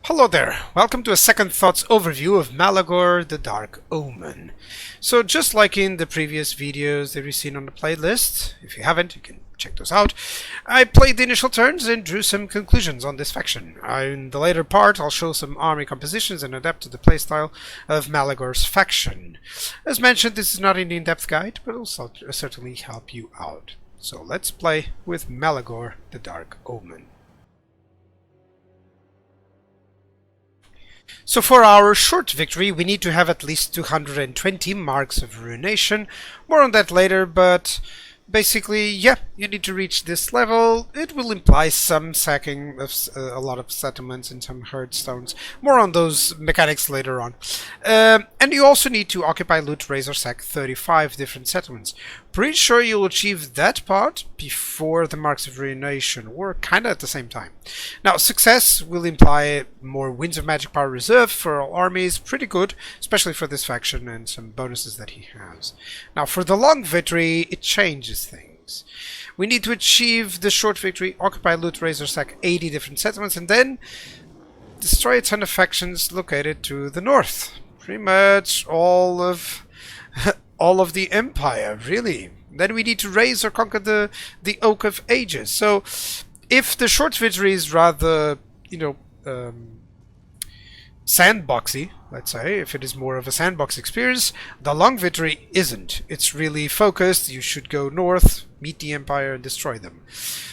Hello there, welcome to a Second Thoughts overview of Malagor the Dark Omen. So just like in the previous videos that you've seen on the playlist, if you haven't you can check those out, I played the initial turns and drew some conclusions on this faction. In the later part I'll show some army compositions and adapt to the playstyle of Malagor's faction. As mentioned, this is not an in-depth guide, but it'll certainly help you out. So let's play with Malagor the Dark Omen. So for our short victory we need to have at least 220 marks of ruination. More on that later, but basically, yeah, you need to reach this level. It will imply some sacking of a lot of settlements and some herdstones. More on those mechanics later on. And you also need to occupy, loot, raise or sack 35 different settlements. Pretty sure you'll achieve that part before the marks of ruination, or kinda at the same time. Now, success will imply more Winds of Magic Power Reserve for all armies. Pretty good, especially for this faction, and some bonuses that he has. Now, for the long victory, it changes things. We need to achieve the short victory, occupy, loot, raise or sack 80 different settlements, and then destroy a ton of factions located to the north. Pretty much all of all of the empire, really. Then we need to raise or conquer the Oak of Ages. So if the short victory is rather, sandboxy, let's say, if it is more of a sandbox experience, the long victory isn't. It's really focused. You should go north, meet the empire and destroy them.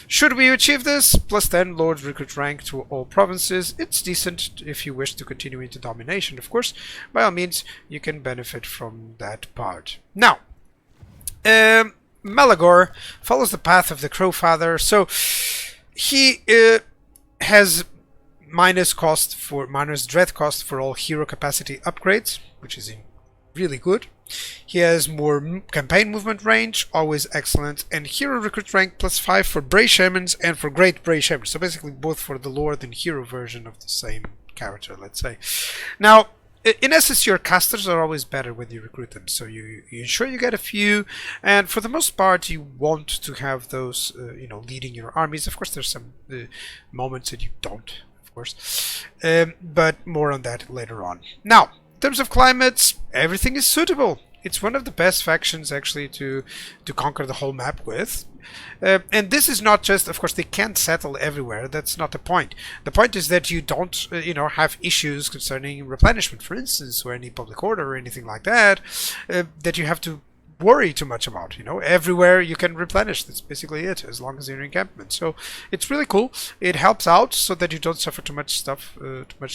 Should we achieve this, plus 10 lords recruit rank to all provinces, it's decent if you wish to continue into domination, of course. By all means, you can benefit from that part. Now, Malagor follows the path of the Crowfather, so he has minus dread cost for all hero capacity upgrades, which is really good. He has more campaign movement range, always excellent, and hero recruit rank plus 5 for Bray Shamans and for Great Bray Shamans. So basically both for the Lord and hero version of the same character, let's say. Now, in essence, your casters are always better when you recruit them, so you ensure you get a few, and for the most part you want to have those, leading your armies. Of course, there's some moments that you don't, of course, but more on that later on. Now, in terms of climates, everything is suitable. It's one of the best factions actually to conquer the whole map with. And this is not just, of course, they can't settle everywhere. That's not the point. The point is that you don't, have issues concerning replenishment, for instance, or any public order or anything like that, that you have to worry too much about. Everywhere you can replenish. That's basically it, as long as you're in encampment. So it's really cool. It helps out so that you don't suffer too much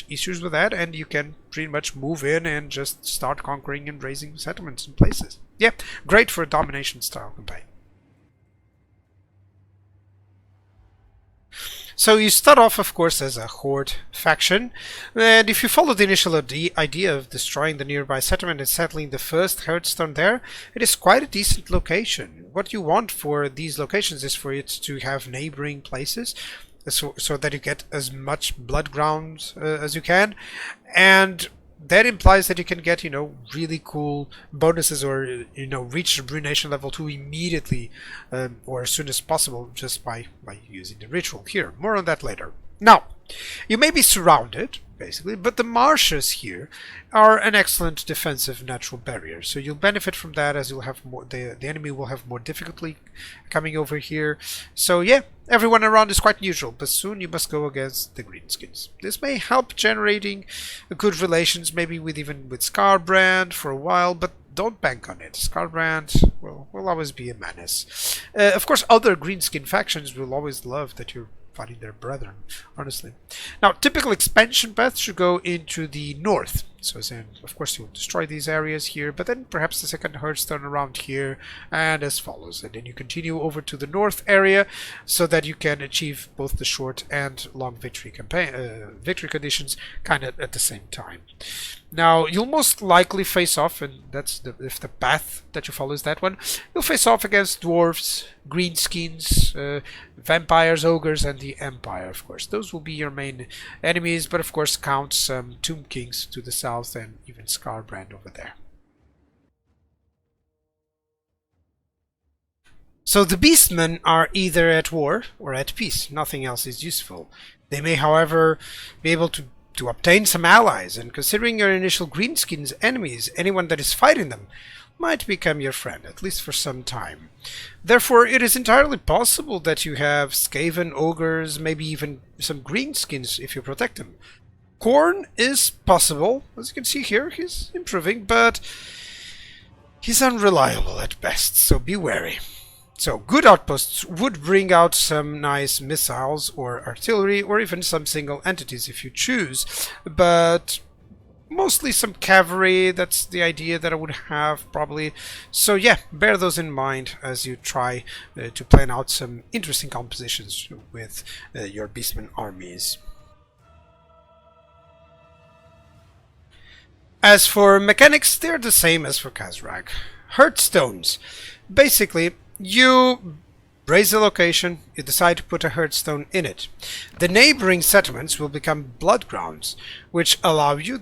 issues with that, and you can pretty much move in and just start conquering and raising settlements and places. Yeah, great for a domination style campaign. So you start off, of course, as a horde faction, and if you follow the initial idea of destroying the nearby settlement and settling the first herdstone there, it is quite a decent location. What you want for these locations is for it to have neighboring places, so that you get as much blood ground as you can, and that implies that you can get, really cool bonuses, or, reach the ruination level 2 immediately, or as soon as possible, just by using the ritual here. More on that later. Now, you may be surrounded, basically, but the marshes here are an excellent defensive natural barrier, so you'll benefit from that, as you'll have more, the enemy will have more difficulty coming over here. So yeah, everyone around is quite neutral, but soon you must go against the greenskins. This may help generating good relations, maybe even with Scarbrand for a while, but don't bank on it. Scarbrand will always be a menace. Of course, other greenskin factions will always love that you're fighting their brethren, honestly. Now, typical expansion paths should go into the north. So then, of course, you'll destroy these areas here, but then perhaps the second herdstone around here, and as follows. And then you continue over to the north area, so that you can achieve both the short and long victory conditions kind of at the same time. Now, you'll most likely face off, and that's if the path that you follow is that one, you'll face off against dwarves, greenskins, vampires, ogres, and the Empire, of course. Those will be your main enemies, but of course count some Tomb Kings to the south and even Scarbrand over there. So the Beastmen are either at war or at peace. Nothing else is useful. They may, however, be able to to obtain some allies, and considering your initial greenskins enemies, anyone that is fighting them might become your friend, at least for some time. Therefore, it is entirely possible that you have Skaven, ogres, maybe even some greenskins if you protect them. Khorne is possible. As you can see here, he's improving, but he's unreliable at best, so be wary. So, good outposts would bring out some nice missiles or artillery, or even some single entities if you choose, but mostly some cavalry. That's the idea that I would have, probably. So yeah, bear those in mind as you try to plan out some interesting compositions with your Beastmen armies. As for mechanics, they're the same as for Khazrak. Hearthstones. Basically, you raise a location, you decide to put a hearthstone in it. The neighboring settlements will become blood grounds, which allow you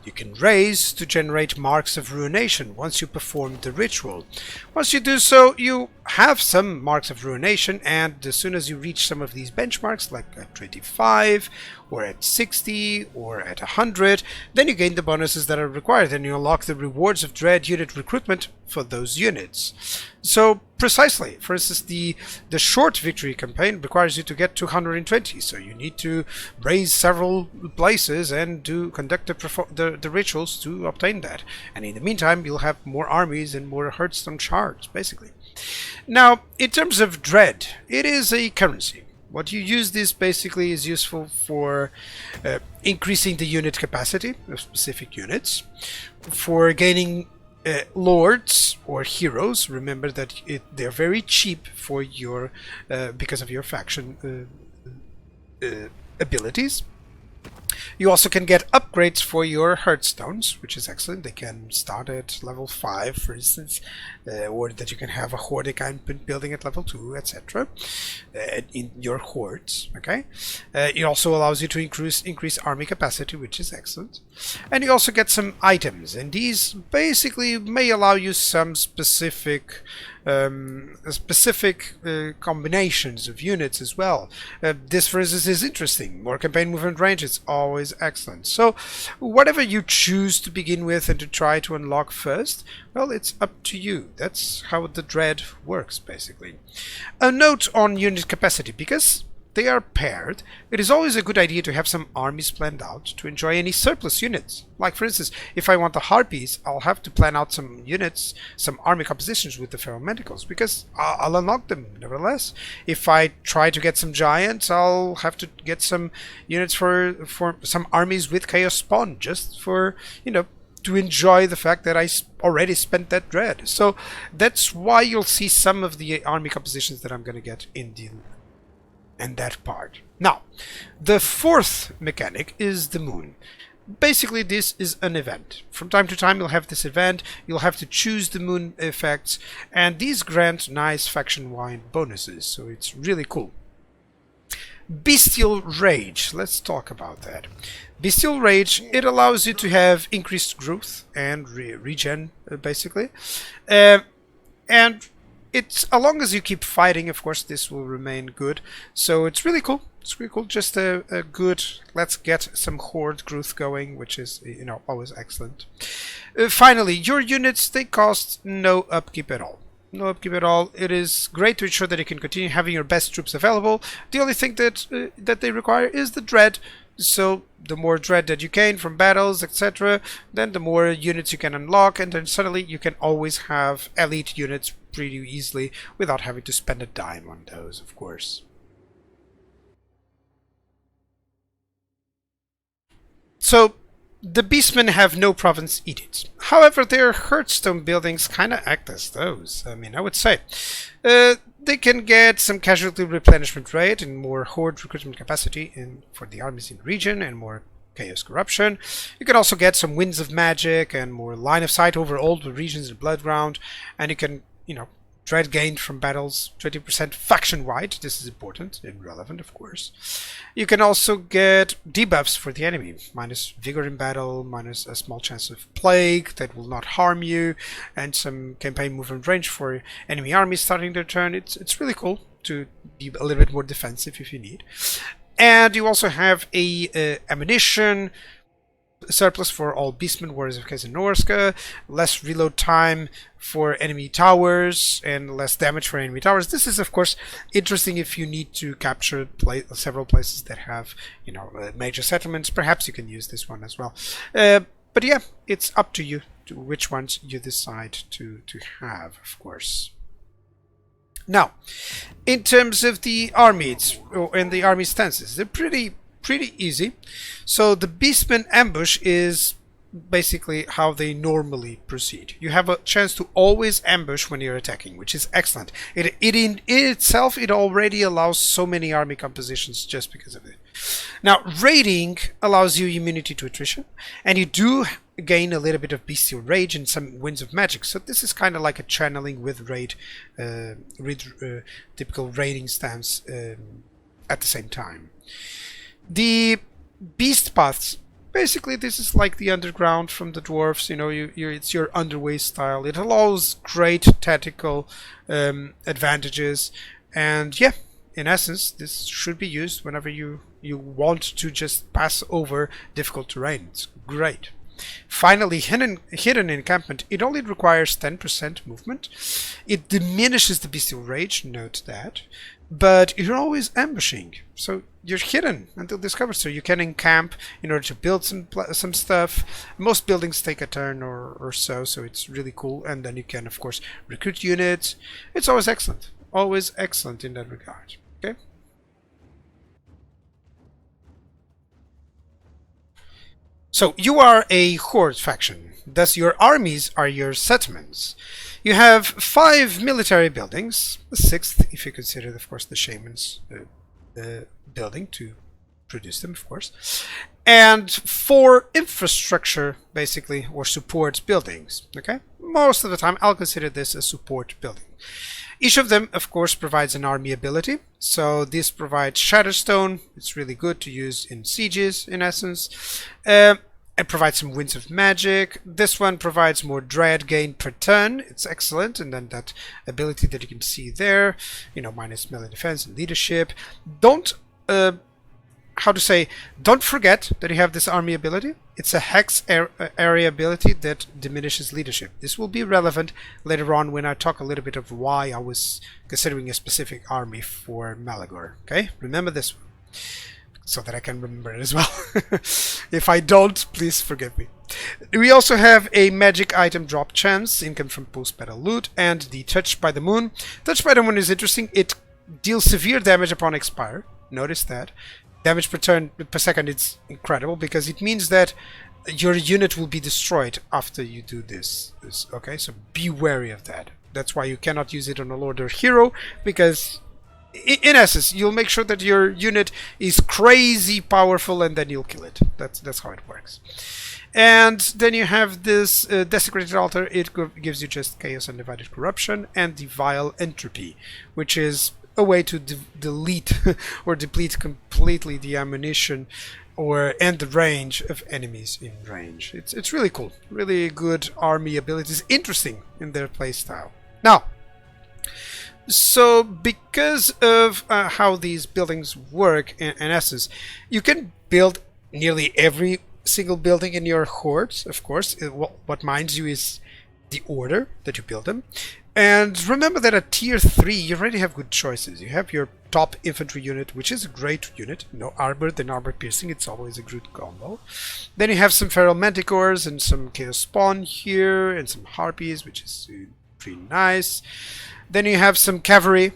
you can raise to generate marks of ruination once you perform the ritual. Once you do so, you have some marks of ruination, and as soon as you reach some of these benchmarks, like at 25, or at 60, or at 100, then you gain the bonuses that are required, and you unlock the rewards of dread unit recruitment for those units. So precisely, for instance, the short victory campaign requires you to get to 120, so you need to raise several places and conduct the rituals to obtain that. And in the meantime, you'll have more armies and more Hearthstone shards, basically. Now, in terms of dread, it is a currency. What you use this basically is useful for increasing the unit capacity of specific units, for gaining lords or heroes. Remember that they're very cheap for your because of your faction abilities. You also can get upgrades for your Hearthstones, which is excellent. They can start at level 5, for instance, or that you can have a horde account building at level 2, etc. In your hordes. Okay, it also allows you to increase army capacity, which is excellent. And you also get some items, and these basically may allow you some specific combinations of units as well. This, for instance, is interesting. More campaign movement range is always excellent. So whatever you choose to begin with and to try to unlock first, well, it's up to you. That's how the dread works, basically. A note on unit capacity: because they are paired, it is always a good idea to have some armies planned out to enjoy any surplus units. Like, for instance, if I want the Harpies, I'll have to plan out some units, some army compositions with the Feral Manticles, because I'll unlock them nevertheless. If I try to get some Giants, I'll have to get some units for some armies with Chaos Spawn, just for, you know, to enjoy the fact that I already spent that dread. So that's why you'll see some of the army compositions that I'm going to get in that part. Now, the fourth mechanic is the moon. Basically, this is an event. From time to time, you'll have this event. You'll have to choose the moon effects, and these grant nice faction-wide bonuses, so it's really cool. Bestial Rage. Let's talk about that. Bestial Rage, it allows you to have increased growth and regen, basically. And it's, as long as you keep fighting, of course, this will remain good. So it's really cool. It's really cool. Just a good, let's get some horde growth going, which is, you know, always excellent. Finally, your units, they cost no upkeep at all. No upkeep at all. It is great to ensure that you can continue having your best troops available. The only thing that they require is the dread. So the more dread that you gain from battles, etc., then the more units you can unlock, and then suddenly you can always have elite units pretty easily without having to spend a dime on those, of course. So the Beastmen have no province edicts. However, their Hearthstone buildings kind of act as those. I mean, I would say. They can get some casualty replenishment rate and more horde recruitment capacity for the armies in the region, and more chaos corruption. You can also get some winds of magic and more line of sight over old regions and bloodground, and you can, you know, dread gained from battles 20% faction-wide. This is important and relevant, of course. You can also get debuffs for the enemy, minus vigor in battle, minus a small chance of plague that will not harm you, and some campaign movement range for enemy armies starting their turn. It's really cool to be a little bit more defensive if you need. And you also have a ammunition surplus for all Beastmen, Warriors of Chaos and Norska, less reload time for enemy towers, and less damage for enemy towers. This is, of course, interesting if you need to capture several places that have, you know, major settlements. Perhaps you can use this one as well. But yeah, it's up to you to which ones you decide to have, of course. Now, in terms of the armies and the army stances, they're pretty easy. So the Beastmen ambush is basically how they normally proceed. You have a chance to always ambush when you're attacking, which is excellent. It in itself, it already allows so many army compositions just because of it. Now, raiding allows you immunity to attrition, and you do gain a little bit of bestial rage and some winds of magic. So this is kind of like a channeling with typical raiding stance at the same time. The beast paths, basically this is like the underground from the dwarves. You know, it's your underway style. It allows great tactical advantages, and yeah, in essence, this should be used whenever you want to just pass over difficult terrain. It's great. Finally, hidden encampment. It only requires 10% movement. It diminishes the bestial rage, note that, but you're always ambushing, so you're hidden until discovered. So you can encamp in order to build some stuff. Most buildings take a turn or so it's really cool. And then you can, of course, recruit units. It's always excellent in that regard. Okay. So you are a horde faction, thus your armies are your settlements. You have 5 military buildings, the 6th if you consider, of course, the shaman's building to produce them, of course, and 4 infrastructure, basically, or support buildings. Okay, most of the time I'll consider this a support building. Each of them, of course, provides an army ability. So this provides Shatterstone. It's really good to use in sieges, in essence. It provides some winds of magic. This one provides more dread gain per turn. It's excellent. And then that ability that you can see there, you know, minus melee defense and leadership. Don't forget that you have this army ability. It's a hex area ability that diminishes leadership. This will be relevant later on when I talk a little bit of why I was considering a specific army for Malagor. Okay, remember this one, so that I can remember it as well. If I don't, please forgive me. We also have a magic item drop chance, income from post-battle loot, and the Touched by the Moon. Touched by the Moon is interesting. It deals severe damage upon expire. Notice that. Damage per turn per second, it's incredible because it means that your unit will be destroyed after you do this. Okay, so be wary of that. That's why you cannot use it on a Lord or Hero, because in essence you'll make sure that your unit is crazy powerful and then you'll kill it. That's how it works. And then you have this Desecrated Altar. It gives you just Chaos and Divided Corruption and the Vile Entropy, which is a way to delete or deplete completely the ammunition and the range of enemies in range. It's really cool. Really good army abilities. Interesting in their playstyle. Now, so because of how these buildings work, in essence, you can build nearly every single building in your hordes, of course. What minds you is the order that you build them. And remember that at tier 3 you already have good choices. You have your top infantry unit, which is a great unit. No armored and armor piercing, it's always a good combo. Then you have some feral manticores and some chaos spawn here, and some harpies, which is pretty nice. Then you have some cavalry,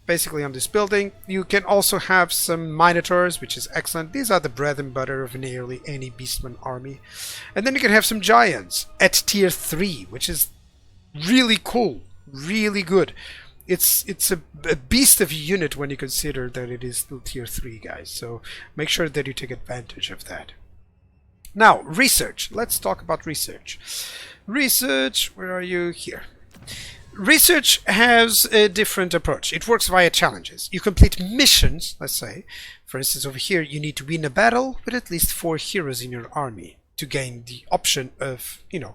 basically on this building. You can also have some minotaurs, which is excellent. These are the bread and butter of nearly any Beastman army. And then you can have some giants at tier 3, which is really cool. Really good. It's a beast of a unit when you consider that it is still tier 3, guys. So make sure that you take advantage of that. Now, research. Let's talk about research. Research, where are you? Here. Research has a different approach. It works via challenges. You complete missions, let's say. For instance, over here, you need to win a battle with at least 4 heroes in your army to gain the option of, you know,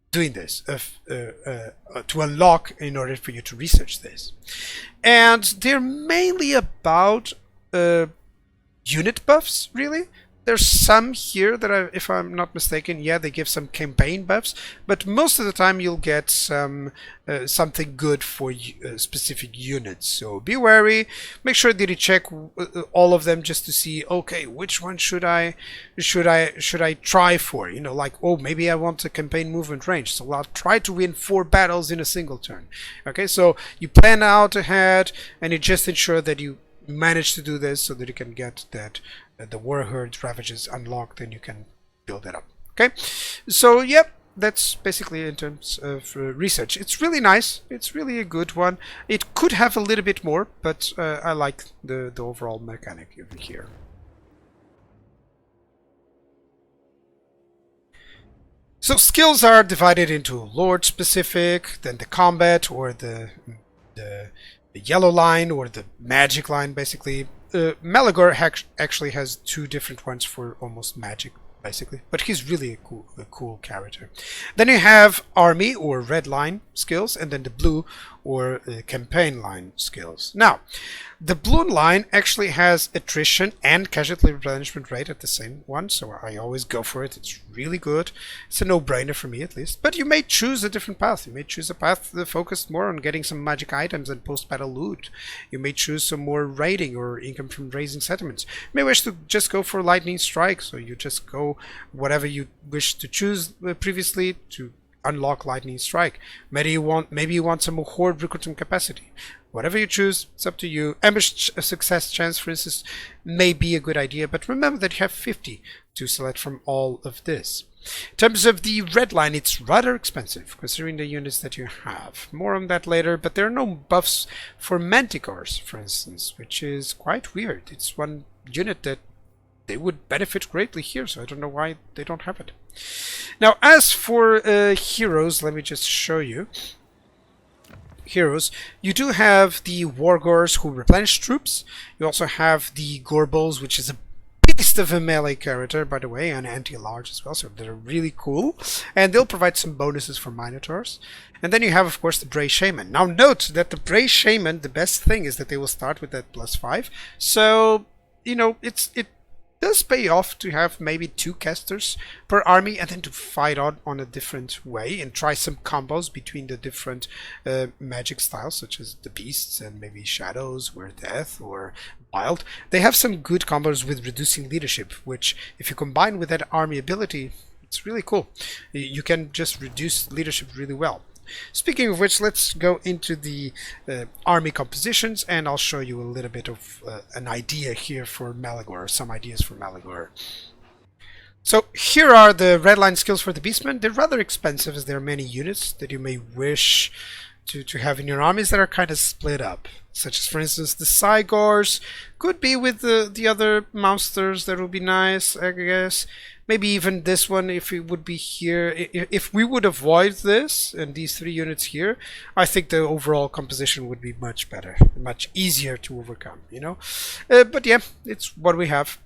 doing this, to unlock in order for you to research this. And they're mainly about unit buffs, really. There's some here that, if I'm not mistaken, yeah, they give some campaign buffs, but most of the time you'll get some something good for specific units. So be wary. Make sure that you check all of them just to see, okay, which one should I try for? You know, like, oh, maybe I want a campaign movement range, so I'll try to win 4 battles in a single turn. Okay, so you plan out ahead, and you just ensure that you manage to do this so that you can get that the war herd ravages unlocked, and you can build it up. Okay, so yep, that's basically in terms of research. It's really nice. It's really a good one. It could have a little bit more, but I like the overall mechanic over here. So skills are divided into Lord specific, then the combat, or the yellow line, or the magic line, basically. Malagor actually has 2 different ones for almost magic, basically, but he's really a cool character. Then you have army or red line skills, and then the blue or campaign line skills. Now, the blue line actually has attrition and casualty replenishment rate at the same one, so I always go for it. It's really good. It's a no-brainer for me, at least. But you may choose a different path. You may choose a path that focused more on getting some magic items and post-battle loot. You may choose some more raiding or income from raising settlements. You may wish to just go for lightning strike, so you just go whatever you wish to choose previously to unlock lightning strike. Maybe you want some more horde recruitment capacity. Whatever you choose, it's up to you. Ambush success chance, for instance, may be a good idea, but remember that you have 50 to select from all of this. In terms of the red line, it's rather expensive considering the units that you have. More on that later, but there are no buffs for manticores, for instance, which is quite weird. It's one unit that they would benefit greatly here, so I don't know why they don't have it. Now, as for heroes, let me just show you. Heroes, you do have the Wargors who replenish troops. You also have the Gorbals, which is a beast of a melee character, by the way, and anti-large as well, so they're really cool. And they'll provide some bonuses for Minotaurs. And then you have, of course, the Bray Shaman. Now, note that the Bray Shaman, the best thing is that they will start with that +5. So, you know, it does pay off to have maybe 2 casters per army, and then to fight on a different way and try some combos between the different magic styles, such as the beasts and maybe shadows or death or wild. They have some good combos with reducing leadership, which if you combine with that army ability, it's really cool. You can just reduce leadership really well. Speaking of which, let's go into the army compositions, and I'll show you a little bit of an idea here for Malagor, some ideas for Malagor. So here are the red line skills for the Beastmen. They're rather expensive, as there are many units that you may wish to have in your armies that are kind of split up, such as, for instance, the Cygors. Could be with the other monsters. That would be nice, I guess. Maybe even this one, if it would be here. If we would avoid this and these 3 units here, I think the overall composition would be much better, much easier to overcome, you know. But yeah, it's what we have.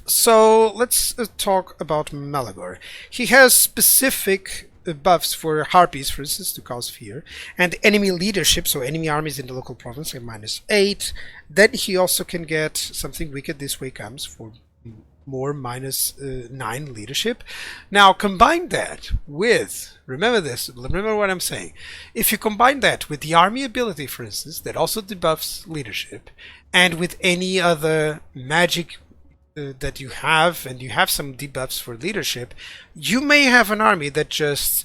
So let's talk about Malagor. He has specific buffs for harpies, for instance, to cause fear, and enemy leadership, so enemy armies in the local province are -8. Then he also can get something wicked this way comes for more -9 leadership. Now combine that with, remember what I'm saying, if you combine that with the army ability, for instance, that also debuffs leadership, and with any other magic that you have, and you have some debuffs for leadership, you may have an army that just,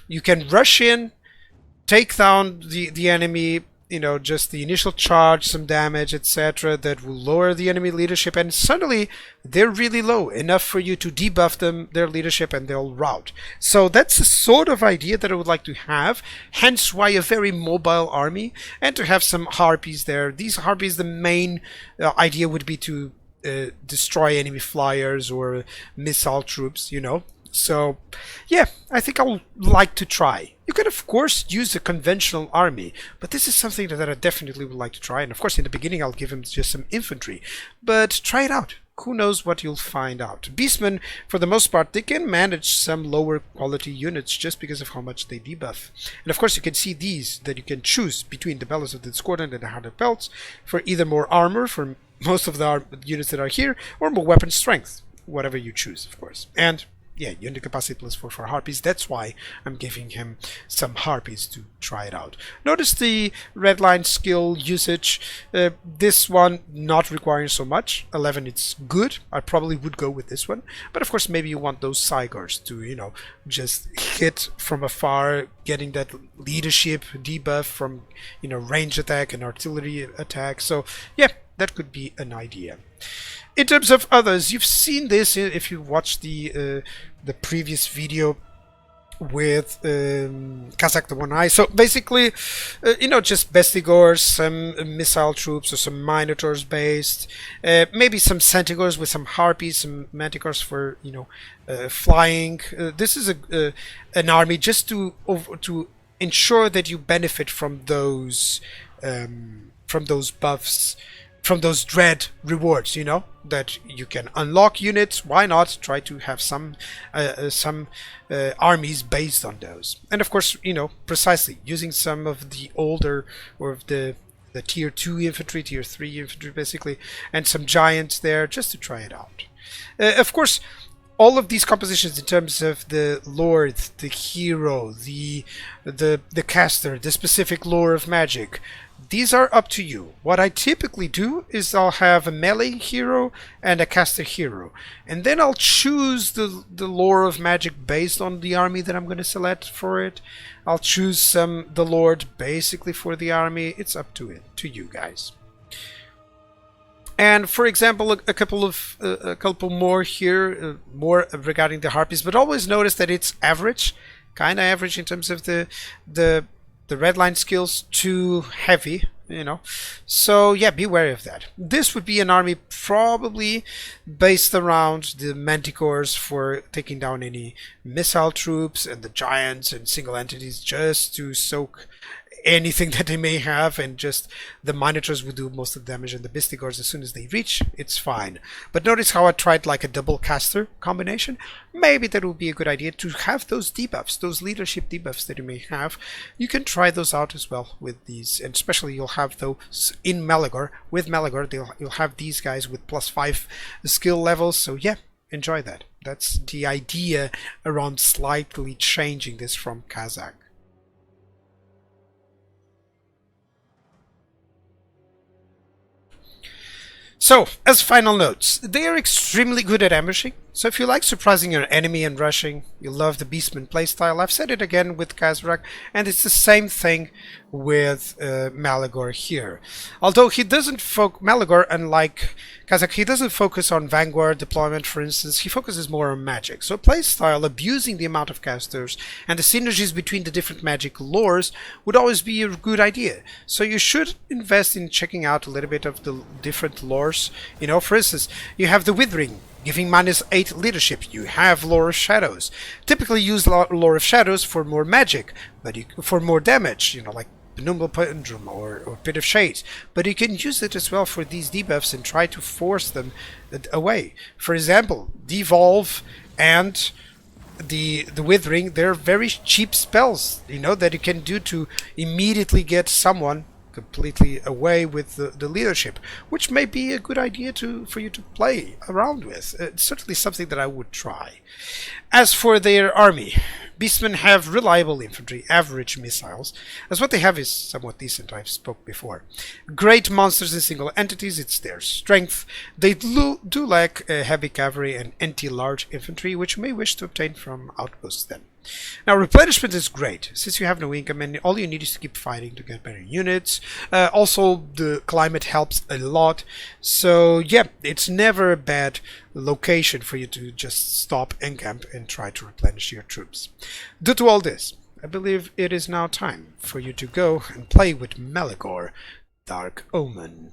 you can rush in, take down the enemy, you know, just the initial charge, some damage, etc., that will lower the enemy leadership, and suddenly they're really low, enough for you to debuff their leadership, and they'll rout. So that's the sort of idea that I would like to have, hence why a very mobile army, and to have some harpies there. These harpies, the main idea would be to destroy enemy flyers or missile troops, you know. So yeah, I think I would like to try. You can of course use a conventional army, but this is something that I definitely would like to try, and of course in the beginning I'll give him just some infantry, but try it out. Who knows what you'll find out. Beastmen, for the most part, they can manage some lower quality units just because of how much they debuff. And of course you can see these that you can choose between the Bellows of the Discordant and the Harder Pelts for either more armor, for most of the units that are here, or more weapon strength, whatever you choose, of course. And yeah, unit capacity +4 for harpies. That's why I'm giving him some harpies to try it out. Notice the red line skill usage. This one not requiring so much. 11, it's good. I probably would go with this one. But of course, maybe you want those Cygars to, you know, just hit from afar, getting that leadership debuff from, you know, range attack and artillery attack. So yeah, that could be an idea. In terms of others, you've seen this if you watched the previous video with Kazakh the One Eye. So basically, you know, just Bestigors, some missile troops or some Minotaurs based, maybe some Centaurs with some Harpies, some Manticores for, you know, flying. This is an army just to ensure that you benefit from those buffs, from those dread rewards, you know, that you can unlock units. Why not try to have some armies based on those? And of course, you know, precisely using some of the older or the tier 2 infantry, tier 3 infantry basically, and some giants there just to try it out. Of course, all of these compositions in terms of the lord, the hero, the caster, the specific lore of magic, these are up to you. What I typically do is I'll have a melee hero and a caster hero, and then I'll choose the lore of magic based on the army that I'm going to select for it. I'll choose the lord basically for the army. It's up to you guys. And for example, a couple more here, more regarding the harpies, but always notice that it's average, kind of average in terms of the red line skills, too heavy, you know. So yeah, be wary of that. This would be an army probably based around the Manticores for taking down any missile troops, and the giants and single entities just to soak anything that they may have, and just the Minotaurs will do most of the damage, and the Bestigors, as soon as they reach, it's fine. But notice how I tried like a double caster combination. Maybe that would be a good idea to have those debuffs, those leadership debuffs that you may have. You can try those out as well with these, and especially you'll have those in Malagor. With Malagor, you'll have these guys with +5 skill levels, so yeah, enjoy that. That's the idea around slightly changing this from Kazakh. So, as final notes, they are extremely good at ambushing. So if you like surprising your enemy and rushing, you love the Beastmen playstyle. I've said it again with Kazakh, and it's the same thing with Malagor here. Although he doesn't Malagor, unlike Kazakh, he doesn't focus on Vanguard deployment, for instance. He focuses more on magic. So playstyle, abusing the amount of casters and the synergies between the different magic lores would always be a good idea. So you should invest in checking out a little bit of the different lores. You know, for instance, you have the Withering, giving -8 leadership. You have Lore of Shadows. Typically use Lore of Shadows for more magic, but for more damage, you know, like Penumbral Pendulum or Pit of Shades. But you can use it as well for these debuffs and try to force them away. For example, Devolve and the Withering, they're very cheap spells, you know, that you can do to immediately get someone completely away with the leadership, which may be a good idea for you to play around with. It's certainly something that I would try. As for their army, Beastmen have reliable infantry, average missiles, as what they have is somewhat decent, I've spoke before. Great monsters and single entities, it's their strength. They do lack heavy cavalry and anti-large infantry, which you may wish to obtain from outposts then. Now, replenishment is great, since you have no income and all you need is to keep fighting to get better units. Also, the climate helps a lot, so yeah, it's never a bad location for you to just stop encamp and try to replenish your troops. Due to all this, I believe it is now time for you to go and play with Malagor Dark Omen.